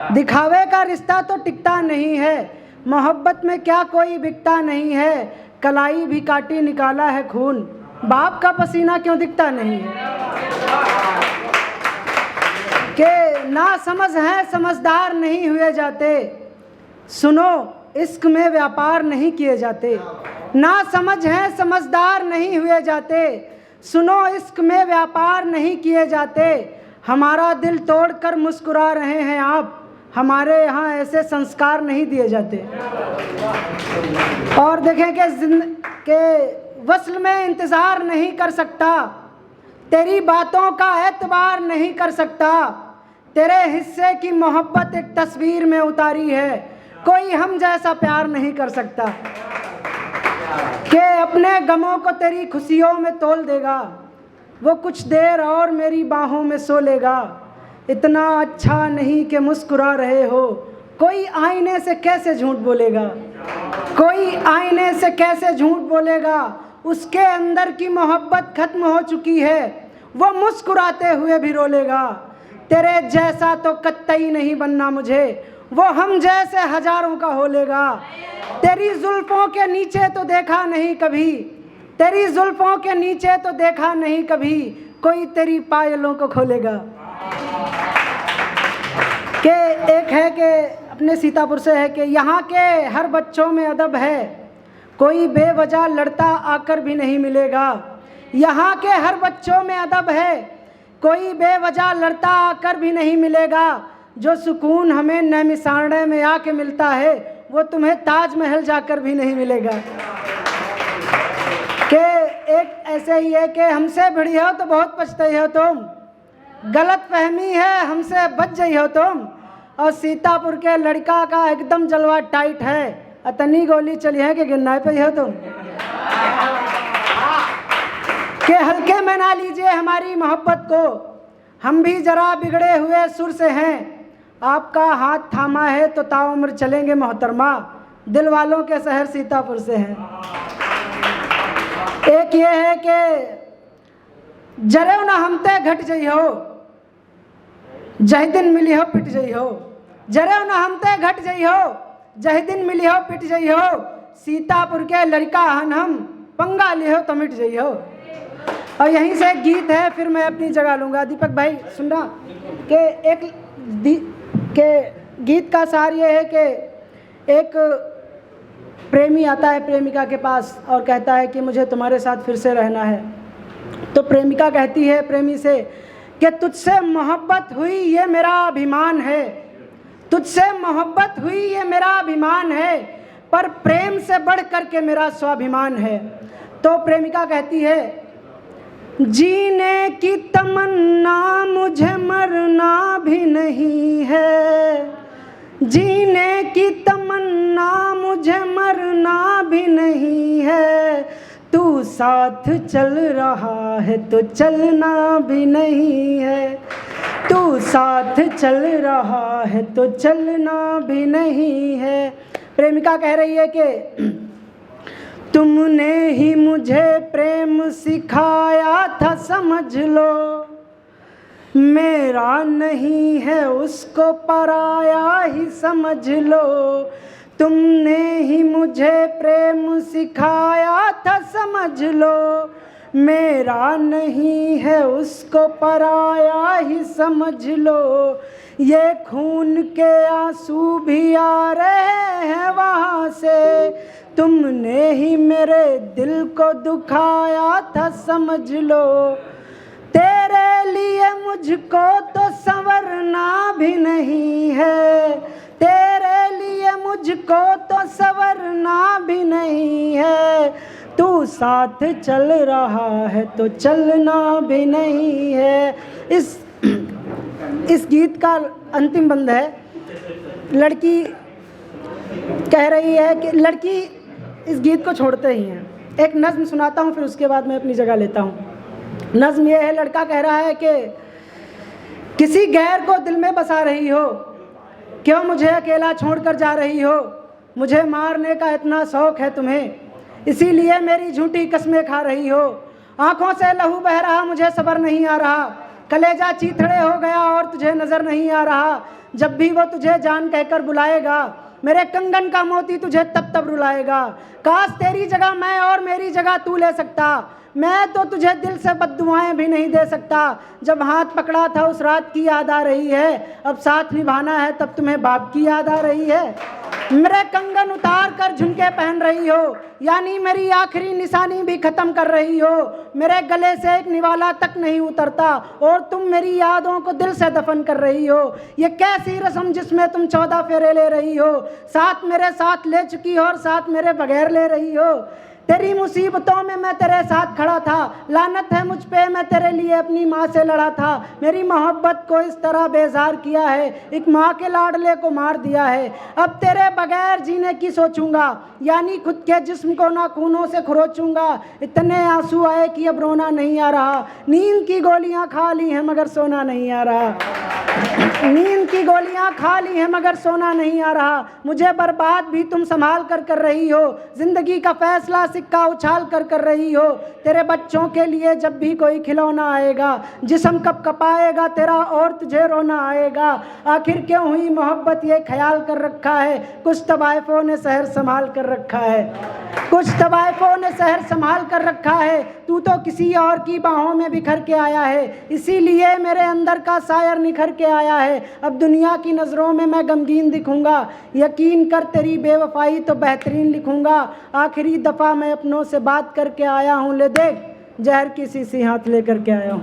दिखावे का रिश्ता तो टिकता नहीं है, मोहब्बत में क्या कोई बिकता नहीं है, कलाई भी काटी निकाला है खून, बाप का पसीना क्यों दिखता नहीं है। कि ना समझ है समझदार नहीं हुए जाते, सुनो इश्क में व्यापार नहीं किए जाते। ना समझ है समझदार नहीं हुए जाते, सुनो इश्क में व्यापार नहीं किए जाते। हमारा दिल तोड़कर मुस्कुरा रहे हैं आप, हमारे यहाँ ऐसे संस्कार नहीं दिए जाते। और देखें कि वस्ल में इंतज़ार नहीं कर सकता, तेरी बातों का एतबार नहीं कर सकता, तेरे हिस्से की मोहब्बत एक तस्वीर में उतारी है, कोई हम जैसा प्यार नहीं कर सकता। कि अपने गमों को तेरी खुशियों में तोल देगा, वो कुछ देर और मेरी बाहों में सो लेगा। इतना अच्छा नहीं कि मुस्कुरा रहे हो, कोई आईने से कैसे झूठ बोलेगा, कोई आईने से कैसे झूठ बोलेगा। उसके अंदर की मोहब्बत खत्म हो चुकी है, वो मुस्कुराते हुए भी रोलेगा। तेरे जैसा तो कतई नहीं बनना मुझे, वो हम जैसे हजारों का हो लेगा। तेरी जुल्फों के नीचे तो देखा नहीं कभी, तेरी जुल्फों के नीचे तो देखा नहीं कभी, कोई तेरी पायलों को खोलेगा। कि एक है कि अपने सीतापुर से है कि यहाँ के हर बच्चों में अदब है, कोई बेवजह लड़ता आकर भी नहीं मिलेगा। यहाँ के हर बच्चों में अदब है, कोई बेवजह लड़ता आकर भी नहीं मिलेगा। जो सुकून हमें नैमिषारण्य में आके मिलता है, वो तुम्हें ताजमहल जाकर भी नहीं मिलेगा। कि एक ऐसे ही है कि हमसे भिड़ी हो तो बहुत पछताई हो तुम, गलत फहमी है हमसे बच जाइ हो तुम। और सीतापुर के लड़का का एकदम जलवा टाइट है, अतनी गोली चली है कि गिरना पे हो तुम। कि हल्के में ना लीजिए हमारी मोहब्बत को, हम भी जरा बिगड़े हुए सुर से हैं। आपका हाथ थामा है तो ताउम्र चलेंगे मोहतरमा, दिल वालों के शहर सीतापुर से हैं। एक ये है कि जरे ना हमते घट जाइ हो, जह दिन मिली हो पिट जाइ हो। जरे ना हमते घट जाइ हो, जह दिन मिली हो पिट जाइ हो। सीतापुर के लड़का हन हम, पंगा ली हो तो मिट जाइ हो। और यहीं से एक गीत है, फिर मैं अपनी जगह लूँगा। दीपक भाई सुनना कि के गीत का सार ये है कि एक प्रेमी आता है प्रेमिका के पास और कहता है कि मुझे तुम्हारे साथ फिर से रहना है। तो प्रेमिका कहती है प्रेमी से कि तुझसे मोहब्बत हुई ये मेरा अभिमान है, तुझसे मोहब्बत हुई ये मेरा अभिमान है, पर प्रेम से बढ़ कर के मेरा स्वाभिमान है। तो प्रेमिका कहती है जीने की तमन्ना मुझे मरना भी नहीं है, जीने की तमन्ना मुझे मरना भी नहीं है, तू साथ चल रहा है तो चलना भी नहीं है, तू साथ चल रहा है तो चलना भी नहीं है। प्रेमिका कह रही है कि तुमने ही मुझे प्रेम सिखाया था समझ लो, मेरा नहीं है उसको पराया ही समझ लो। तुमने ही मुझे प्रेम सिखाया था समझ लो, मेरा नहीं है उसको पराया ही समझ लो। ये खून के आंसू भी आ रहे हैं वहाँ से, तुमने ही मेरे दिल को दुखाया था समझ लो। तेरे लिए मुझको तो संवरना भी नहीं है, तेरे लिए मुझको तो संवरना भी नहीं है, तू साथ चल रहा है तो चलना भी नहीं है। इस गीत का अंतिम बंद है। लड़की कह रही है कि लड़की इस गीत को छोड़ते ही हैं। एक नज़्म सुनाता हूँ फिर उसके बाद मैं अपनी जगह लेता हूँ। नज़्म ये है, लड़का कह रहा है कि किसी गैर को दिल में बसा रही हो, क्यों मुझे अकेला छोड़कर जा रही हो, मुझे मारने का इतना शौक़ है तुम्हें, इसीलिए मेरी झूठी कसमें खा रही हो। आँखों से लहू बह रहा मुझे सब्र नहीं आ रहा, कलेजा चीथड़े हो गया और तुझे नजर नहीं आ रहा, जब भी वो तुझे जान कहकर बुलाएगा, मेरे कंगन का मोती तुझे तब तब रुलाएगा। काश तेरी जगह मैं और मेरी जगह तू ले सकता, मैं तो तुझे दिल से बद्दुआएं भी नहीं दे सकता। जब हाथ पकड़ा था उस रात की याद आ रही है, अब साथ निभाना है तब तुम्हें बाप की याद आ रही है। मेरे कंगन उतार कर झुमके पहन रही हो, यानी मेरी आखिरी निशानी भी खत्म कर रही हो। मेरे गले से एक निवाला तक नहीं उतरता और तुम मेरी यादों को दिल से दफन कर रही हो। ये कैसी रस्म जिसमें तुम 14 फेरे ले रही हो, साथ मेरे साथ ले चुकी हो और साथ मेरे बगैर ले रही हो। तेरी मुसीबतों में मैं तेरे साथ खड़ा था, लानत है मुझ पे मैं तेरे लिए अपनी माँ से लड़ा था। मेरी मोहब्बत को इस तरह बेजार किया है, एक माँ के लाडले को मार दिया है। अब तेरे बगैर जीने की सोचूंगा, यानी खुद के जिस्म को नाखूनों से खरोचूंगा। इतने आंसू आए कि अब रोना नहीं आ रहा, नींद की गोलियां खा ली हैं मगर सोना नहीं आ रहा। नींद की गोलियां खा ली हैं मगर सोना नहीं आ रहा। मुझे बर्बाद भी तुम संभाल कर रही हो, जिंदगी का फैसला सिक्का उछाल कर रही हो। तेरे बच्चों के लिए जब भी कोई खिलौना आएगा, जिस्म कप कपाएगा तेरा और तुझे रोना आएगा। आखिर क्यों हुई मोहब्बत ये ख्याल कर रखा है, कुछ तवाइफों ने शहर संभाल कर रखा है, कुछ तवाइफों ने शहर संभाल कर रखा है। तू तो किसी और की बाहों में बिखर के आया है, इसीलिए मेरे अंदर का शायर निखर के आया है। अब दुनिया की नज़रों में मैं गमगीन दिखूंगा, यकीन कर तेरी बेवफाई तो बेहतरीन लिखूंगा। आखिरी दफ़ा मैं अपनों से बात करके आया हूँ, ले देख जहर की शीशी हाथ लेकर के आया हूँ।